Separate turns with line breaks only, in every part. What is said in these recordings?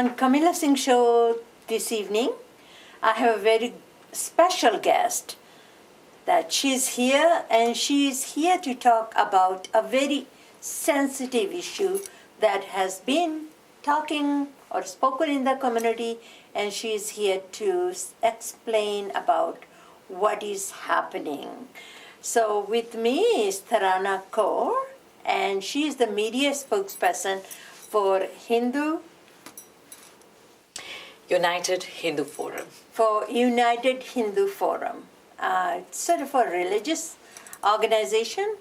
On Camilla Singh show this evening, I have a very special guest that she's here, and she's here to talk about a very sensitive issue that has been talking or spoken in the community, and she's here to explain about what is happening. So with me is Tarana Kaur, and she is the media spokesperson for
United Hindu Forum.
For United Hindu Forum. It's sort of a religious organization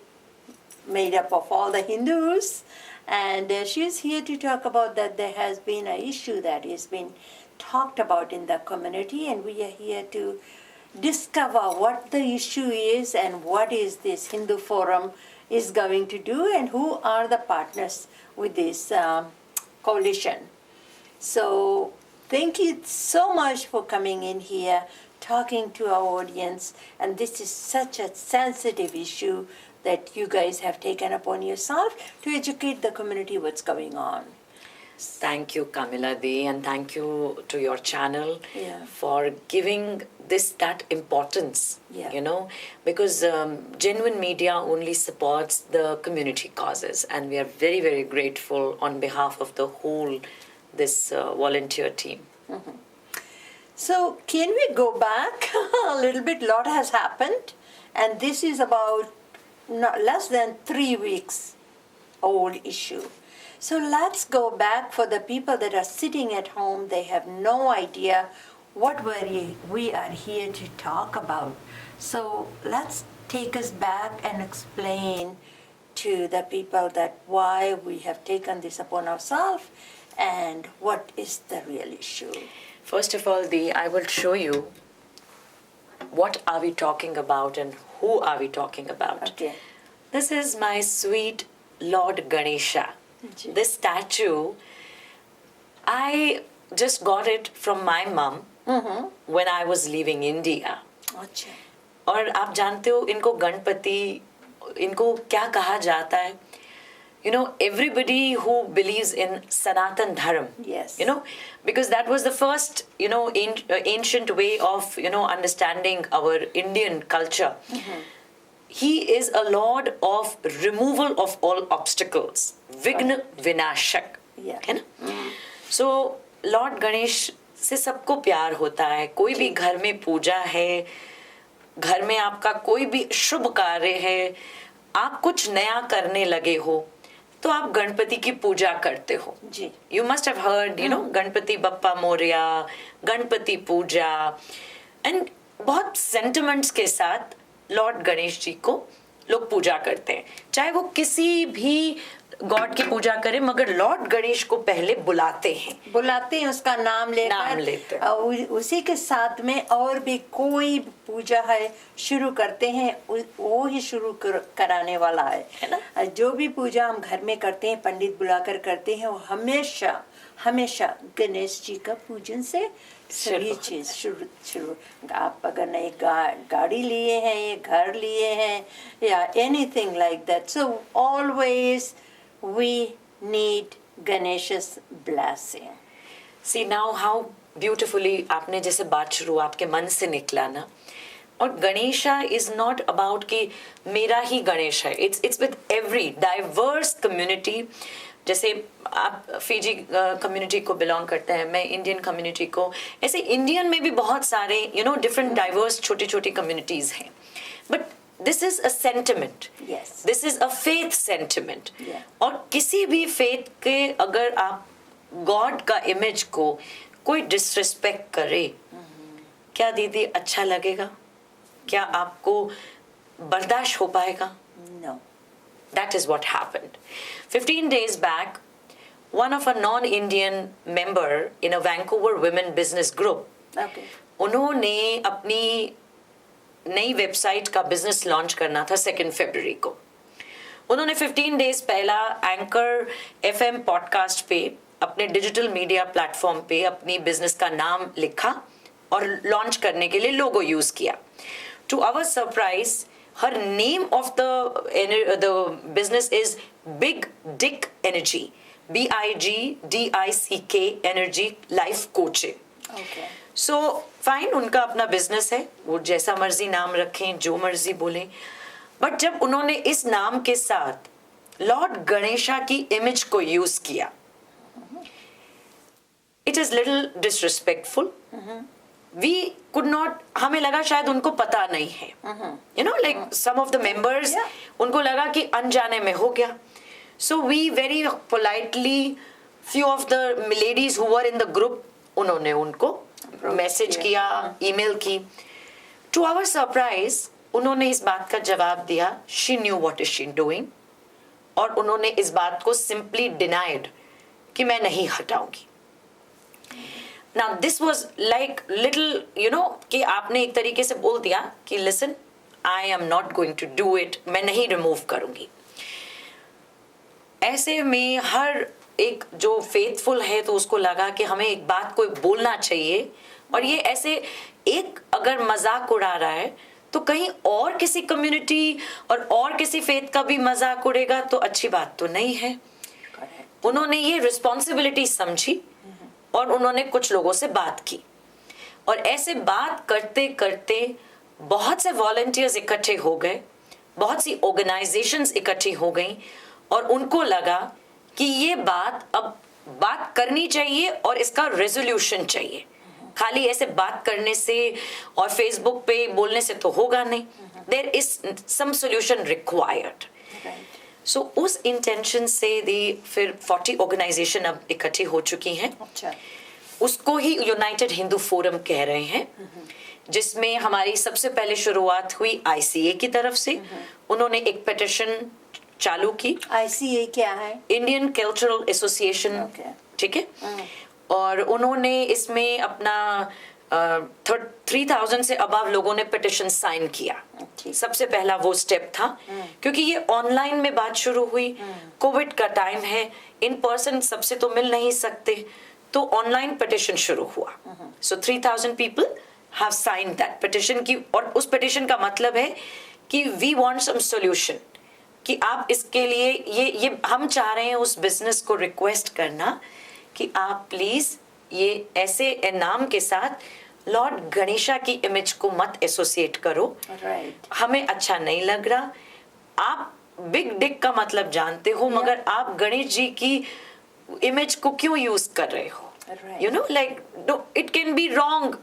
made up of all the Hindus, and she's here to talk about that there has been an issue that has been talked about in the community, and we are here to discover what the issue is and what is this Hindu Forum is going to do and who are the partners with this coalition. So thank you so much for coming in here, talking to our audience, and this is such a sensitive issue that you guys have taken upon yourself to educate the community what's going on.
Thank you, Camilla Dee, and thank you to your channel for giving this that importance, because genuine media only supports the community causes, and we are very, very grateful on behalf of the whole this volunteer team.
Mm-hmm. So can we go back a little bit? A lot has happened, and this is about less than 3 weeks old issue. So let's go back for the people that are sitting at home. They have no idea what we are here to talk about. So let's take us back and explain to the people that why we have taken this upon ourselves and what is the real issue.
First of all, I will show you what are we talking about and who are we talking about.
Okay.
This is my sweet Lord Ganesha. This statue, I just got it from my mom when I was leaving India.
अच्छा.
और आप जानते हो इनको गणपति, इनको क्या कहा जाता है? Everybody who believes in Sanatan Dharma.
Yes.
Because that was the first, ancient way of, understanding our Indian culture. Mm-hmm. He is a lord of removal of all obstacles. Vigna Vinashak.
Yeah.
है ना? So, Lord Ganesh से सबको प्यार होता है. कोई भी घर में पूजा है, घर में आपका कोई भी शुभ कार्य है, आप कुछ नया करने लगे हो, तो आप गणपति की पूजा करते हो.
जी.
You must have heard, Ganpati Bappa Moriya, Ganpati Puja, and बहुत sentiments के साथ लॉर्ड गणेश जी को लोग पूजा करते हैं. चाहे वो किसी भी गॉड की पूजा करें, मगर लॉर्ड गणेश को पहले बुलाते हैं,
उसका नाम लेते हैं. उसी के साथ में और भी कोई पूजा है शुरू करते हैं, वो ही शुरू कराने वाला है ना. जो भी पूजा हम घर में करते हैं, पंडित बुलाकर करते हैं, वो हमेशा गणेश जी का पूजन से सभी चीज शुरू. आप अगर नई गाड़ी लिए हैं, ये घर लिए हैं, या anything like that, so always we need Ganesha's blessing.
See now how beautifully आपने जैसे बात शुरू आपके मन से निकला ना. और गणेशा is not about कि मेरा ही गणेश है. It's with every diverse community. जैसे आप फिजी कम्युनिटी को बिलोंग करते हैं, मैं इंडियन कम्युनिटी को, ऐसे इंडियन में भी बहुत सारे डिफरेंट डाइवर्स छोटी छोटी कम्युनिटीज हैं. But this is a sentiment.
Yes.
This is a faith sentiment.
Yeah.
और किसी भी faith के अगर आप God का image को कोई disrespect करे, क्या दीदी अच्छा लगेगा? क्या आपको बर्दाश्त हो पाएगा?
No.
That is what happened. 15 days back, one of a non-Indian member in a Vancouver women business group, उन्होंने अपनी नई वेबसाइट का बिजनेस लॉन्च करना था 2 फरवरी को. उन्होंने 15 डेज पहला एंकर FM पॉडकास्ट पे अपने डिजिटल मीडिया प्लेटफॉर्म पे अपनी बिजनेस का नाम लिखा और लॉन्च करने के लिए लोगो यूज किया. To our surprise, her name of the business is Big Dick Energy. BIGDICK energy life coaching.
Okay.
So fine, उनका अपना बिजनेस है, वो जैसा मर्जी नाम रखें, जो मर्जी बोलें, बट जब उन्होंने इस नाम के साथ लॉर्ड गणेशा की इमेज को यूज किया, it is little disrespectful. We could not, हमें लगा शायद उनको पता नहीं है, you know, like some of the members, उनको लगा कि अनजाने में हो गया। So we very politely, few of the ladies who were in the group, उन्होंने उनको मैसेज किया, ईमेल की। टू आवर सरप्राइज उन्होंने इस बात का जवाब दिया, she knew what is she doing, और उन्होंने इस बात को सिंपली डिनाइड कि मैं नहीं हटाऊंगी। Now this was like little, you know, कि आपने एक तरीके से बोल दिया कि listen, I am not going to do it, मैं नहीं रिमूव करूंगी। ऐसे में हर एक जो फेथफुल है तो उसको लगा कि हमें एक बात को बोलना चाहिए, और ये ऐसे एक अगर मजाक उड़ा रहा है तो कहीं और किसी कम्युनिटी और किसी फेथ का भी मजाक उड़ेगा तो अच्छी बात तो नहीं है। उन्होंने ये रिस्पॉन्सिबिलिटी समझी और उन्होंने कुछ लोगों से बात की, और ऐसे बात करते करते बहुत से वॉलंटियर्स इकट्ठे हो गए, बहुत सी ऑर्गेनाइजेशंस इकट्ठी हो गई, और उनको लगा कि ये बात अब बात करनी चाहिए और इसका रेजोल्यूशन चाहिए। खाली ऐसे बात करने से और फेसबुक पे बोलने से तो होगा नहीं, there is some solution required. So उस इंटेंशन से दी फिर 40 ऑर्गेनाइजेशन अब इकट्ठी हो चुकी हैं।
अच्छा।
उसको ही यूनाइटेड हिंदू फोरम कह रहे हैं, जिसमें हमारी सबसे पहले शुरुआत हुई ICA की तरफ से। उन्होंने एक पिटिशन चालू की।
ICA क्या है?
इंडियन कल्चरल एसोसिएशन, ठीक है। और उन्होंने इसमें अपना 3000 से अबव लोगों ने पिटिशन साइन किया। सबसे पहला वो स्टेप था, क्योंकि ये ऑनलाइन में बात शुरू हुई, कोविड का टाइम है, इन पर्सन सबसे तो मिल नहीं सकते, तो ऑनलाइन पिटिशन शुरू हुआ। सो 3000 people have signed that petition की, और उस पिटिशन का मतलब है कि वी वांट सम सॉल्यूशन, कि आप इसके लिए ये हम चाह रहे हैं उस बिजनेस को रिक्वेस्ट करना कि आप प्लीज ये ऐसे नाम के साथ लॉर्ड गणेशा की इमेज को मत एसोसिएट करो। हमें अच्छा नहीं लग रहा। आप बिग डिक का मतलब जानते हो, मगर आप गणेश जी की इमेज को क्यों यूज कर रहे हो? You know, like it can be wrong.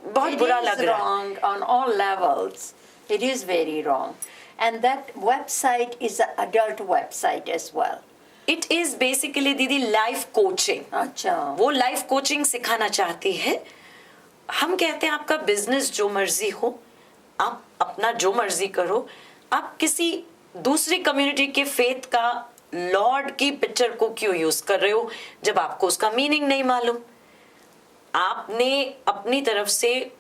बहुत बुरा लग रहा है।
Wrong on all levels. It is very wrong. And that website is an adult website as well.
It is basically दीदी लाइफ कोचिंग।
अच्छा।
वो लाइफ कोचिंग सिखाना चाहती है। हम कहते हैं आपका बिजनेस जो मर्जी हो, आप अपना जो मर्जी करो, आप किसी दूसरी कम्युनिटी के फेथ का लॉर्ड की पिक्चर को क्यों यूज कर रहे हो जब आपको उसका मीनिंग नहीं मालूम? आपने अपनी तरफ से,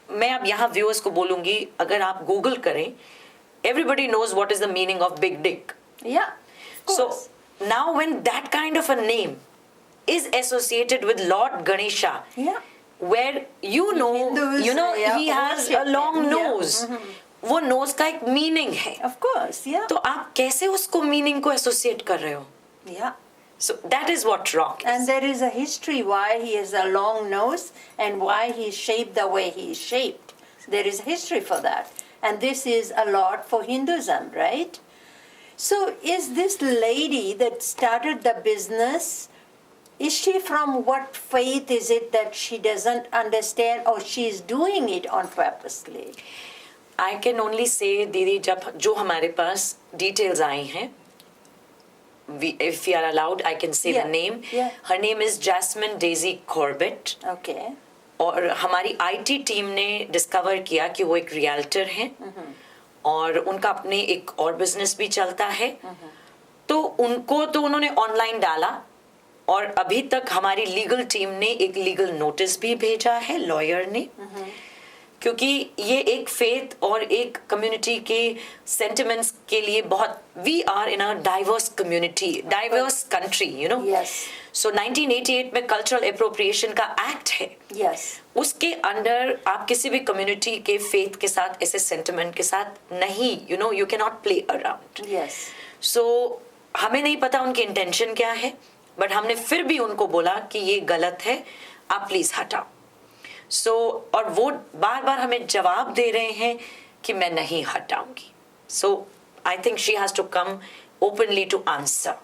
मैं अब यहाँ व्यूअर्स को बोलूंगी, अगर आप गूगल करें, everybody knows what is the meaning of big dick.
Yeah.
So now when that kind of a name is associated with Lord Ganesha,
yeah,
where you know
Hindus,
he has a long nose, वो nose का एक meaning है।
Of course, yeah.
तो आप कैसे उसको meaning को associate कर रहे हो?
Yeah.
So that is what wrong is.
And there is a history why he has a long nose and why he is shaped the way he is shaped. There is a history for that. And this is a lot for Hinduism, right? So is this lady that started the business, is she from what faith is it that she doesn't understand, or she is doing it on purposely?
I can only say, दीदी, जब जो हमारे पास details आई हैं, if we are allowed, I can say the name.
Yeah.
Her name is Jasmine Daisy Corbett.
Okay.
और हमारी IT team ने discover किया कि वो एक रियल्टर हैं, और उनका अपने एक और बिजनेस भी चलता है। तो उनको तो उन्होंने ऑनलाइन डाला, और अभी तक हमारी लीगल टीम ने एक लीगल नोटिस भी भेजा है लॉयर ने, क्योंकि ये एक फेथ और एक कम्युनिटी के सेंटिमेंट्स के लिए बहुत, we are in a diverse community, diverse country, you know. So 1988 में कल्चरल एप्रोप्रिएशन का एक्ट है।
Yes.
उसके अंडर आप किसी भी कम्युनिटी के फेथ के साथ, ऐसे सेंटिमेंट के साथ नहीं, you know, you can not play around.
Yes.
सो हमें नहीं पता उनकी इंटेंशन क्या है। बट हमने फिर भी उनको बोला कि ये गलत है, आप प्लीज हटाओ. सो और वो बार बार हमें जवाब दे रहे हैं कि मैं नहीं हटाऊंगी. So I think she has to come openly to answer.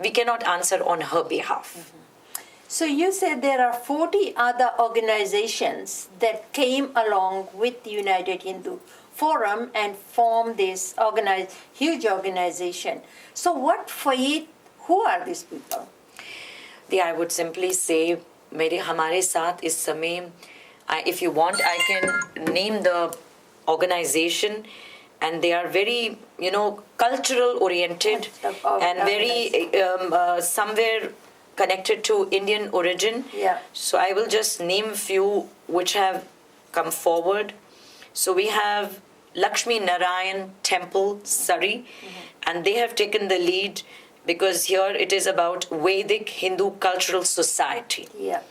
We can not answer on her behalf.
So you said there are 40 other organizations that came along with the United Hindu Forum and formed this huge organization. So what faith, who are these people?
I would simply say, हमारे साथ इस समय, if you want, I can name the organization, and they are very, cultural oriented and very somewhere connected to Indian origin.
Yeah.
So I will just name a few which have come forward. So we have Lakshmi Narayan Temple, Surrey, and they have taken the lead because here it is about Vedic Hindu Cultural Society.
Yeah.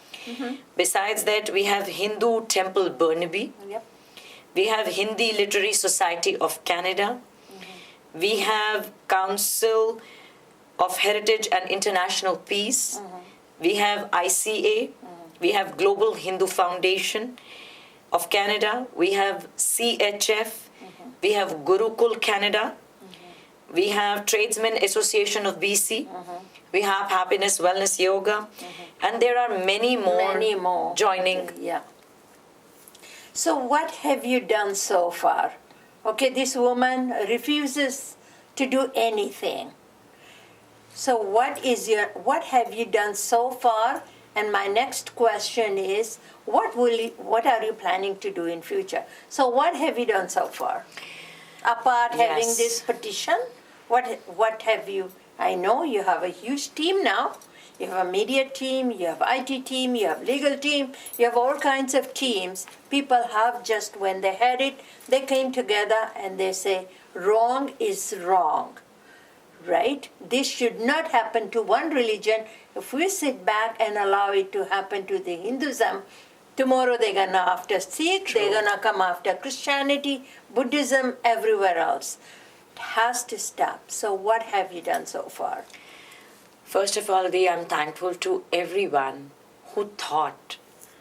Besides that, we have Hindu Temple Burnaby.
Yep.
We have Hindi Literary Society of Canada. We have Council of Heritage and International Peace. We have ICA. We have Global Hindu Foundation of Canada. We have CHF. We have Gurukul Canada. We have Tradesmen Association of BC. We have Happiness Wellness Yoga. And there are many more joining.
Yeah. So what have you done so far? Okay, this woman refuses to do anything. So what have you done so far? And my next question is, what are you planning to do in future? So what have you done so far? Apart having
Yes.
this petition, what have you? I know you have a huge team now. You have a media team, you have IT team, you have legal team, you have all kinds of teams. People have just, when they had it, they came together and they say, wrong is wrong. Right? This should not happen to one religion. If we sit back and allow it to happen to the Hinduism, tomorrow they're gonna after Sikh,
True.
they're gonna come after Christianity, Buddhism, everywhere else. It has to stop. So what have you done so far?
First of all, I'm thankful to everyone who thought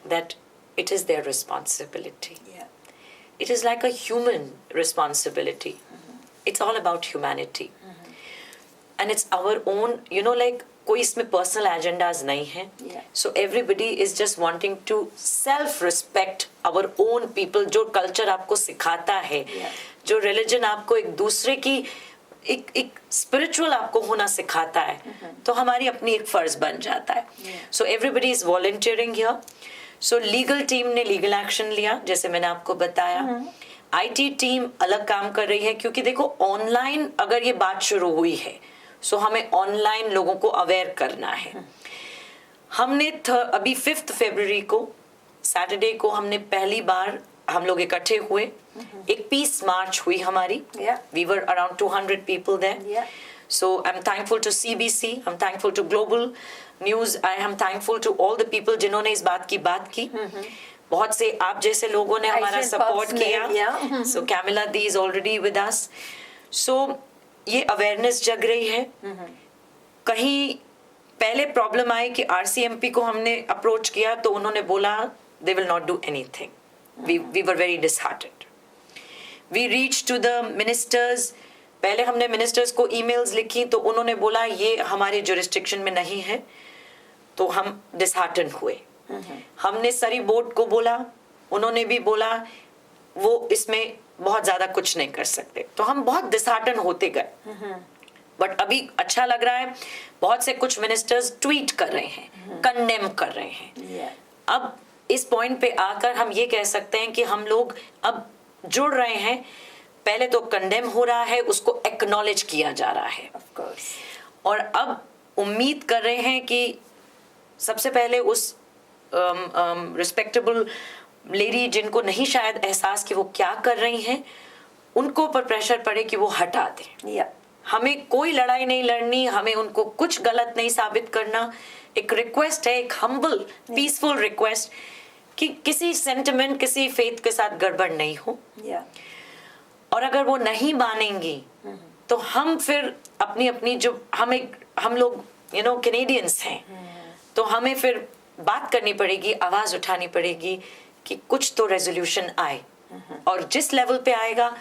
that it is their responsibility.
Yeah.
It is like a human responsibility. It's all about humanity. And it's our own, like कोई इसमें personal agendas नहीं है.
Yeah.
So everybody is just wanting to self-respect our own people, जो culture आपको सिखाता है,
Yeah.
जो religion आपको एक दूसरे की एक spiritual आपको होना सिखाता है, तो हमारी अपनी एक फर्ज बन जाता है. So everybody is volunteering here. So legal team ने legal action लिया, जैसे मैंने आपको बताया. IT टीम अलग काम कर रही है, क्योंकि देखो ऑनलाइन अगर ये बात शुरू हुई है, सो हमें ऑनलाइन लोगों को अवेयर करना है. हमने अभी 5 फरवरी को सैटरडे को हमने पहली बार हम लोग इकट्ठे हुए. एक पीस मार्च हुई हमारी. We were around 200 people there. So I am thankful to CBC, I am thankful to global news, I am thankful to all the people जिन्होंने इस बात की. बहुत से आप जैसे लोगों ने हमारा सपोर्ट किया. सो कैमिला दी is already with us. So ये अवेयरनेस जग रही है. कहीं पहले प्रॉब्लम आई कि RCMP को हमने अप्रोच किया तो उन्होंने बोला they will not do anything. We were very disheartened. We reach to the ministers. पहले हमने मिनिस्टर्स को ईमेल्स लिखी तो उन्होंने बोला ये हमारे जुरिस्डिक्शन में नहीं है, तो हम डिसहार्टन हुए. हमने सरी बोर्ड को बोला, उन्होंने भी बोला वो इसमें बहुत ज्यादा कुछ नहीं कर सकते. तो हम बहुत डिसहार्टन होते गए. बट अभी अच्छा लग रहा है. बहुत से कुछ मिनिस्टर्स ट्वीट कर रहे हैं, कंडेम कर रहे हैं. अब इस पॉइंट पे आकर हम ये कह सकते हैं कि हम लोग अब जुड़ रहे हैं. पहले तो कंडेम हो रहा है, उसको एक्नॉलेज किया जा रहा है. और अब उम्मीद कर रहे हैं कि सबसे पहले उस रिस्पेक्टेबल लेडी जिनको नहीं शायद एहसास कि वो क्या कर रही हैं, उनको पर प्रेशर पड़े कि वो हटा दें. हमें कोई लड़ाई नहीं लड़नी, हमें उनको कुछ गलत नहीं साबित करना. एक रिक्वेस्ट है, एक हम्बल पीसफुल रिक्वेस्ट कि किसी सेंटिमेंट, किसी फेथ के साथ गड़बड़ नहीं हो. और अगर वो नहीं मानेंगी तो हम फिर अपनी जो हम लोग कैनेडियंस हैं, तो हमें फिर बात करनी पड़ेगी, आवाज उठानी पड़ेगी कि कुछ तो रेजोल्यूशन आए। और जिस लेवल पे आएगा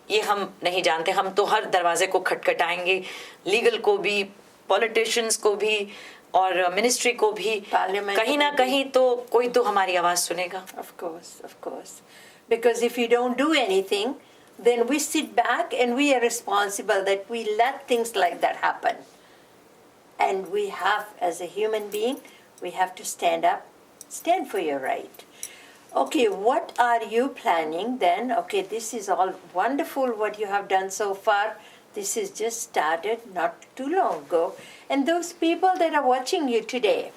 ये हम नहीं जानते। हम तो हर दरवाजे को खटखटाएंगे, लीगल को भी, पॉलिटिशियंस को भी और मिनिस्ट्री को भी, कहीं ना कहीं तो कोई तो हमारी आवाज सुनेगा।
Of course. Because if you don't do anything, then we sit back and we are responsible that we let things like that happen. And we have, as a human being, we have to stand up, stand for your right. Okay, what are you planning then? Okay, this is all wonderful what you have done so far. This is just started not too long ago. And those people that are watching you today,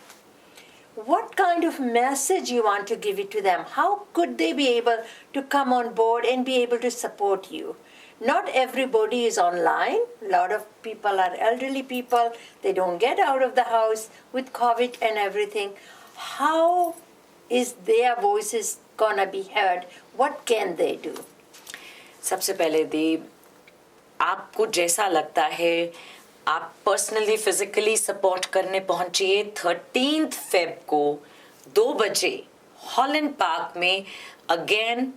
what kind of message you want to give it to them? How could they be able to come on board and be able to support you? Not everybody is online. A lot of people are elderly people. They don't get out of the house with COVID and everything. How is their voices gonna be heard? What can they do?
सबसे पहले दी, आपको जैसा लगता है आप personally physically support करने पहुंचिए 13 Feb को 2 बजे हॉलैंड पार्क में। Again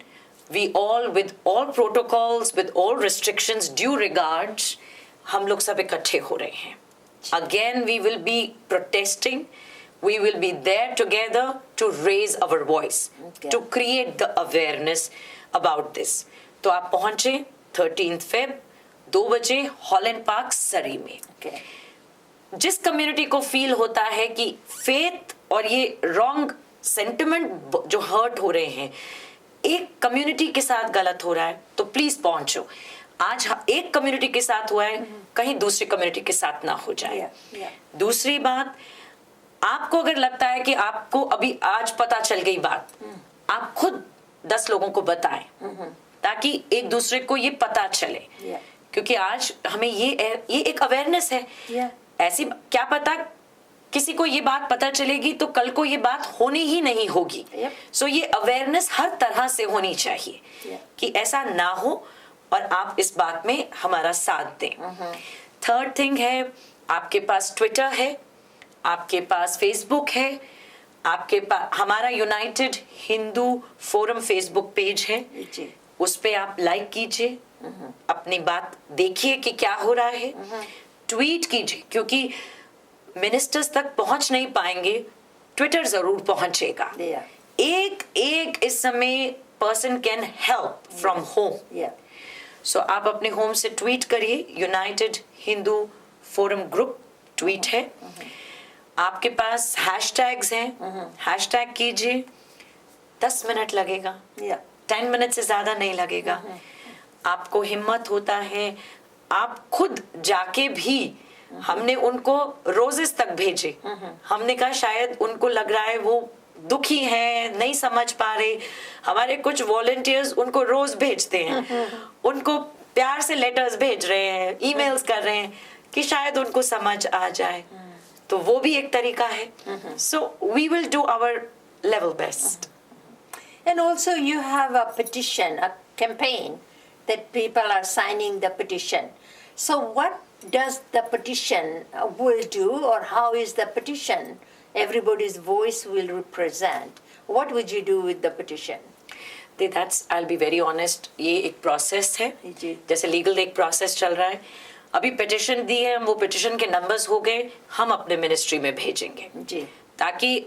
we all with all protocols, with all restrictions, due regards, हम लोग सब इकट्ठे हो रहे हैं। Again we will be protesting, we will be there together to raise our voice, to create the awareness about this. तो आप पहुंचे 13 फेब 2 बजे हॉलैंड पार्क सरी में। जिस कम्युनिटी को फील होता है कि फेथ और ये रॉन्ग सेंटिमेंट जो हर्ट हो रहे हैं एक कम्युनिटी के साथ गलत हो रहा है, तो प्लीज पहुंचो। आज एक कम्युनिटी के साथ हुआ है, कहीं दूसरी कम्युनिटी के साथ ना हो जाए। दूसरी बात, आपको अगर लगता है कि आपको अभी आज पता चल गई बात, आप खुद 10 लोगों को बताएं ताकि एक दूसरे को ये पता चले। क्योंकि आज हमें ये एक अवेयरनेस है। ऐसी क्या पता किसी को ये बात पता चलेगी तो कल को ये बात होनी ही नहीं होगी। सो ये अवेयरनेस हर तरह से होनी चाहिए कि ऐसा ना हो और आप इस बात में हमारा साथ दें। थर्ड थिंग है, आपके पास ट्विटर है, आपके पास फेसबुक है, आपके पास हमारा United Hindu forum Facebook page है, उस पे आप लाइक कीजिए, अपनी बात देखिए कि क्या हो रहा है, ट्वीट कीजिए, क्योंकि मिनिस्टर्स तक पहुंच नहीं पाएंगे, ट्विटर जरूर पहुंचेगा। एक इस समय person can help from home. So आप अपने होम से ट्वीट करिए, United Hindu Forum group tweet है। आपके पास हैशटैग्स हैं, हैशटैग कीजिए, 10 मिनट लगेगा, 10 मिनट से ज्यादा नहीं लगेगा। आपको हिम्मत होता है, आप खुद जाके भी, हमने उनको रोजेस तक भेजे। हमने कहा शायद उनको लग रहा है वो दुखी हैं, नहीं समझ पा रहे, हमारे कुछ वॉलंटियर्स उनको रोज भेजते हैं, उनको प्यार से लेटर्स भेज रहे हैं, ईमेल्स कर रहे हैं कि शायद उनको समझ आ जाए, तो वो भी एक तरीका है। So we will do our level best.
And also you have a petition, a campaign that people are signing the petition. So what does the petition will do, or how is the petition everybody's voice will represent? What would you do with the petition?
That's, I'll be very honest, ये एक process है, जैसे legal एक process चल रहा है। अभी petition दी है, वो पिटिशन के नंबर्स हो गए, हम अपने मिनिस्ट्री में भेजेंगे जी, ताकि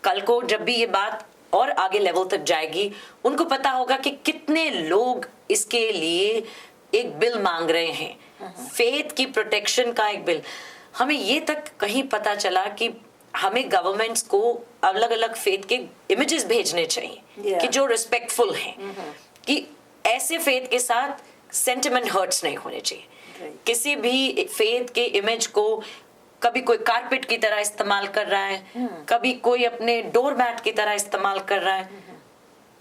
कल को जब भी ये बात और आगे लेवल तक जाएगी, उनको पता होगा कि कितने लोग इसके लिए एक बिल मांग रहे हैं, फेथ की प्रोटेक्शन का एक बिल। हमें ये तक कहीं पता चला कि हमें गवर्नमेंट्स को अलग अलग फेथ के इमेजेस भेजने चाहिए कि जो रिस्पेक्टफुल हैं, कि ऐसे फेथ के साथ सेंटिमेंट हर्ट्स नहीं होने चाहिए। किसी भी फेथ के इमेज को कभी कोई कारपेट की तरह इस्तेमाल कर रहा है, कभी कोई अपने डोर मैट की तरह इस्तेमाल कर रहा है,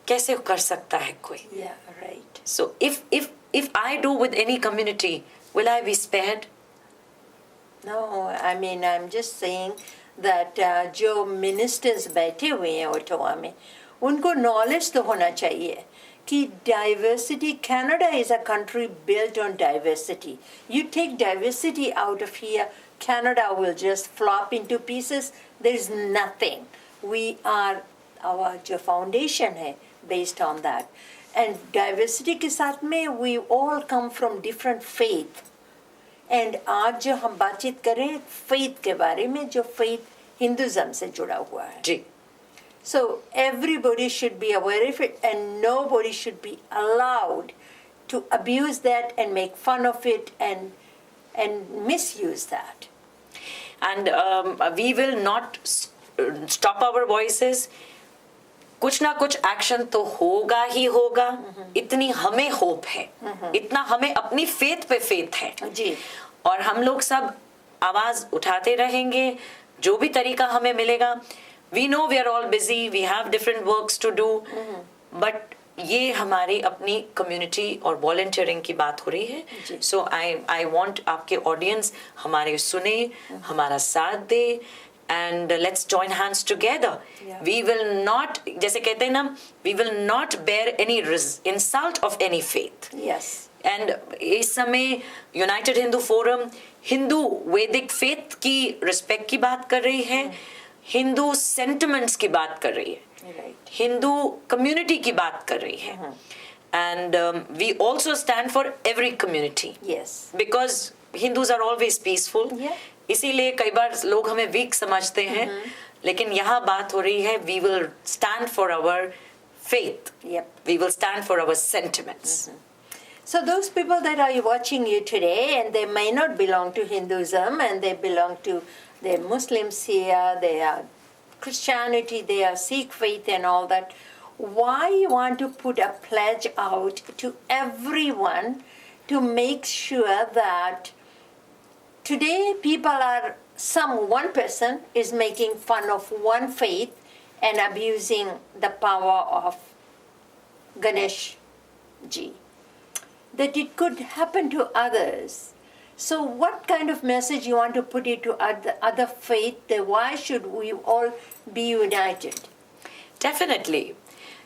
कैसे कर सकता है कोई? So if I do with any community, will I be spared?
No, I mean I'm just saying that जो मिनिस्टर्स बैठे हुए हैं ओटावा में, उनको नॉलेज तो होना चाहिए कि diversity, Canada is a country built on diversity. You take diversity out of here, Canada will just flop into pieces. There's nothing. We are, our जो foundation है based on that. And diversity के साथ में we all come from different faith. And आज जो हम बातचीत करें faith के बारे में, जो faith Hinduism से जुड़ा हुआ है.
जी.
So everybody should be aware of it, and nobody should be allowed to abuse that and make fun of it and misuse that.
And we will not stop our voices. कुछ ना कुछ action तो होगा ही होगा. इतनी हमें hope है, इतना हमें अपनी फेथ पे फेथ है
जी.
और हम लोग सब आवाज उठाते रहेंगे जो भी तरीका हमें मिलेगा. We know we are all busy, we have different works to do, but ये हमारी अपनी कम्युनिटी और वॉलंटियरिंग की बात हो रही है. सो आई वांट आपके ऑडियंस हमारे सुने, हमारा साथ दे, and let's join hands together. We will not, जैसे कहते हैं ना, we will not bear any insult of any faith.
Yes.
And इस समय यूनाइटेड हिंदू फोरम हिंदू वैदिक फेथ की रिस्पेक्ट की बात कर रही है, हिंदू सेंटिमेंट्स की बात कर रही है, हिंदू कम्युनिटी की बात कर रही है. And we also stand for every community, because Hindus are always peaceful. इसीलिए कई बार लोग हमें वीक समझते हैं, लेकिन यहाँ बात हो रही है, we will stand for our faith. We will stand for our sentiments.
So those people that are watching you today, and they may not belong to Hinduism, and they belong to, they're Muslims here, they are Christianity, they are Sikh faith and all that. Why you want to put a pledge out to everyone to make sure that today people are, one person is making fun of one faith and abusing the power of Ganesh ji, that it could happen to others. So what kind of message you want to put it to other faith, that why should we all be united?
Definitely.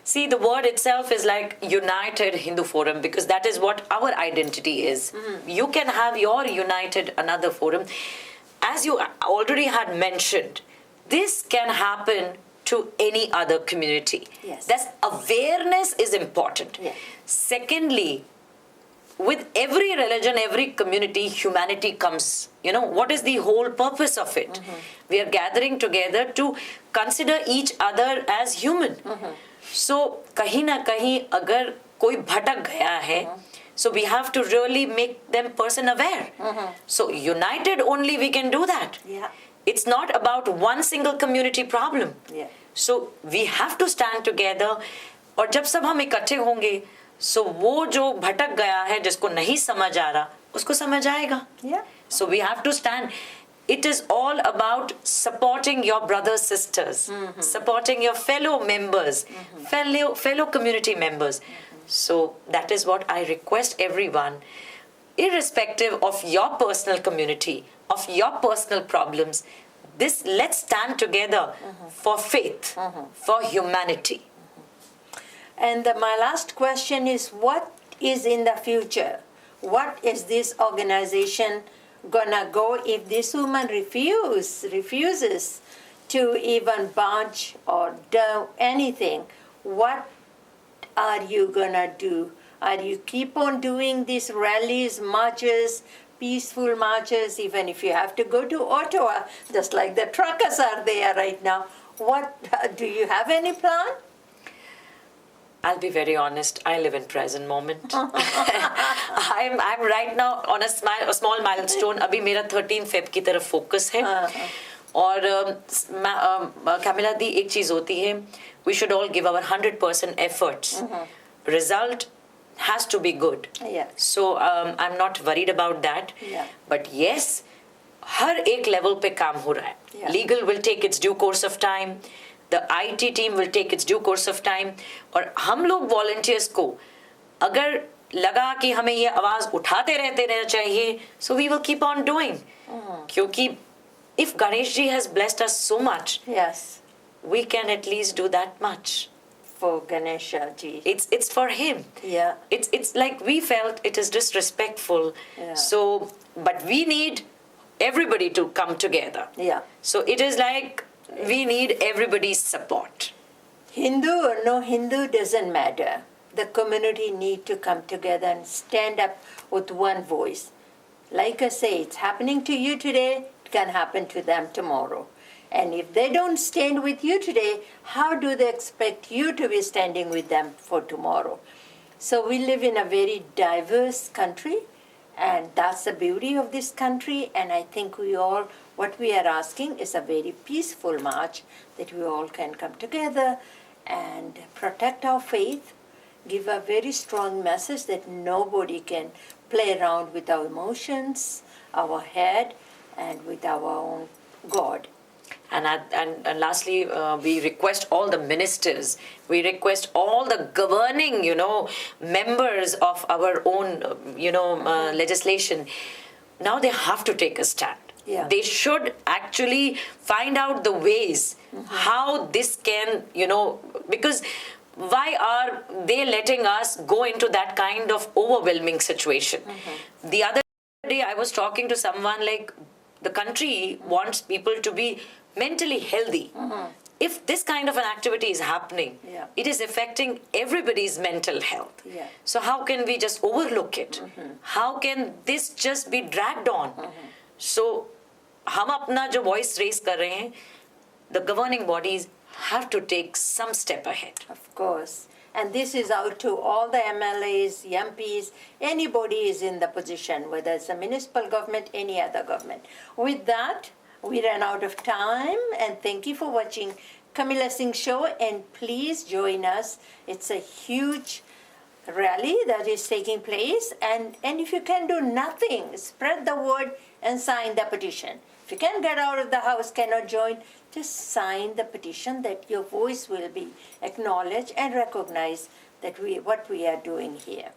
See, the word itself is like United Hindu Forum, because that is what our identity is. You can have your United another forum. As you already had mentioned, this can happen to any other community. That's awareness is important. Secondly, with every religion, every community, humanity comes. You know, what is the whole purpose of it? We are gathering together to consider each other as human. So, kahin na kahin, agar koi bhatak gaya hai, so we have to really make them person aware. So, united only we can do that. It's not about one single community problem. So, we have to stand together. और जब सब हम इकट्ठे होंगे, so वो जो भटक गया है, जिसको नहीं समझ आ रहा, उसको समझ आएगा. So we have to stand. It is all about supporting your brothers, sisters, supporting your fellow members, fellow community members. So that is what I request everyone, irrespective of your personal community, of your personal problems. Let's stand together for faith, for humanity.
And my last question is, what is in the future? What is this organization gonna go if this woman refuses to even budge or do anything? What are you gonna do? Are you keep on doing these rallies, marches, peaceful marches, even if you have to go to Ottawa, just like the truckers are there right now? What do you have any plan?
I'll be very honest, I live in present moment. I'm right now on a small milestone. अभी मेरा 13 Feb की तरफ focus है. और Camilla दी एक चीज होती है, we should all give our 100% efforts. Result has to be good. So I'm not worried about that. But yes, हर एक level पे काम हो रहा है. Legal will take its due course of time. The IT team will take its due course of time. और हम लोग volunteers को अगर लगा कि हमें ये आवाज उठाते रहना चाहिए, so we will keep on doing. क्योंकि if Ganesh ji has blessed us so much, we can at least do that much.
for Ganesha ji.
It's for him.
Yeah.
It's like we felt it is disrespectful.
Yeah.
So, but we need everybody to come together.
Yeah.
So it is like we need everybody's support.
Hindu or no Hindu doesn't matter. The community need to come together and stand up with one voice. Like I say, it's happening to you today, it can happen to them tomorrow. And if they don't stand with you today, how do they expect you to be standing with them for tomorrow? So we live in a very diverse country, and that's the beauty of this country. And I think what we are asking is a very peaceful march, that we all can come together and protect our faith, give a very strong message that nobody can play around with our emotions, our head, and with our own God.
And lastly, we request all the ministers, we request all the governing, members of our own, legislation. Now they have to take a stand.
Yeah.
They should actually find out the ways how this can, because why are they letting us go into that kind of overwhelming situation? The other day I was talking to someone, like, the country wants people to be mentally healthy. If this kind of an activity is happening, it is affecting everybody's mental health.
Yeah.
So how can we just overlook it? How can this just be dragged on? So हम अपना जो voice raise कर रहे हैं, the governing bodies have to take some step ahead.
Of course. And this is out to all the MLAs, MPs, anybody is in the position, whether it's a municipal government, any other government. With that, we ran out of time, and thank you for watching Kamila Singh Show, and please join us. It's a huge rally that is taking place, and if you can do nothing, spread the word and sign the petition. If you can't get out of the house, cannot join, just sign the petition that your voice will be acknowledged and recognized, that what we are doing here.